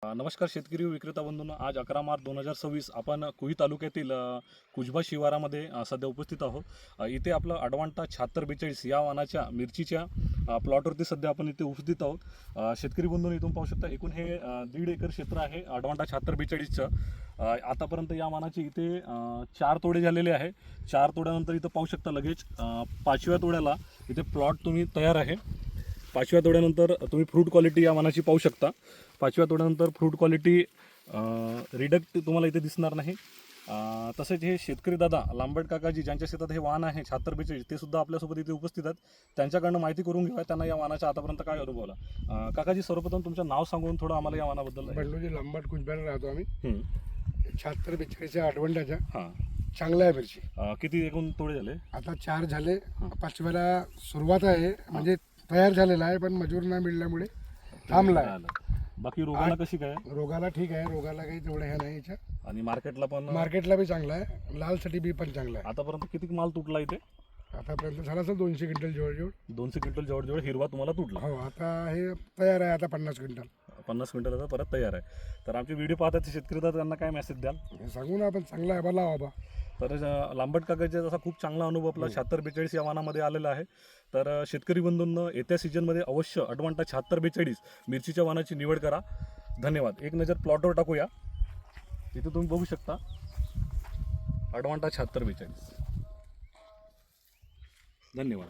नमस्कार शेतकरी व विक्रेता बंधूंनो, आज 11 मार्च 2026 आपण कुही तालुक्यातील कुजबा शिवारामध्ये सध्या उपस्थित आहोत. इथे आपलं अडवांटा 7642 या वाहनाच्या मिरचीच्या प्लॉटवरती सध्या आपण इथे उपस्थित आहोत. शेतकरी बंधूंनो, इथून पाहू शकता एकूण हे 1.5 एकर क्षेत्र आहे अडवांटा 7642चं. आतापर्यंत या वाहनाचे इथे 4 तोडे झालेले आहे. 4 तोड्यानंतर इथं पाहू शकता लगेच 5व्या तोड्याला इथे प्लॉट तुम्ही तयार आहे. 5व्या तोड्यानंतर तुम्ही फ्रूट क्वालिटी या वाहनाची पाहू शकता. 5व्या तोड्यानंतर फ्रूट क्वालिटी रिडक्ट तुम्हाला इथे दिसणार नाही. तसेच हे शेतकरी दादा लांबट काकाजी ज्यांच्या शेतात हे वाहन आहे 7642 ते सुद्धा आपल्यासोबत इथे उपस्थित आहेत. त्यांच्याकडनं माहिती करून घेऊया त्यांना या वाहनाचा आतापर्यंत काय अनुभव आला. काकाजी, सर्वप्रथम तुमचं नाव सांगून थोडं आम्हाला या वाहनाबद्दल. बंडूजी लांबट कुजब्याला राहतो आम्ही. 7642 अडवंटाच्या हां, चांगला आहे मिरची. किती एकूण तोडे झाले? आता 4 झाले. 5व्याला सुरुवात आहे, म्हणजे तयार झालेला आहे, पण मजूर नाही मिळाल्यामुळे थांबला आहे. बाकी रोगाला कशी काय? रोगाला ठीक आहे, रोगाला काही तेवढं हे नाही याच्या. आणि मार्केटला पण? मार्केटला बी चांगला आहे, लालसाठी बी पण चांगला आहे. आतापर्यंत किती माल तुटला इथे? आतापर्यंत झाला असेल 200 क्विंटल जवळजवळ. 200 क्विंटल जवळजवळ हिरवा तुम्हाला तुटला. हो, आता हे तयार आहे, आता 50 क्विंटल. 50 क्विंटल परत तयार आहे. तर आमचे व्हिडिओ पाहतात ते शेतकरी तर त्यांना काय मेसेज द्याल? हे सांगू ना आपण, चांगला आहे बाबा बाबा. तर लांबट काकाचा जसा खूप चांगला अनुभव आपला 7642 या वाहनामध्ये आलेला आहे. तर शेतकरी बंधूंना येत्या सीजनमध्ये अवश्य अडवांटा 7642 मिरचीच्या वाहनाची निवड करा. धन्यवाद. एक नजर प्लॉटवर टाकूया. इथे तुम्ही बघू शकता अडवांटा 7642. धन्यवाद.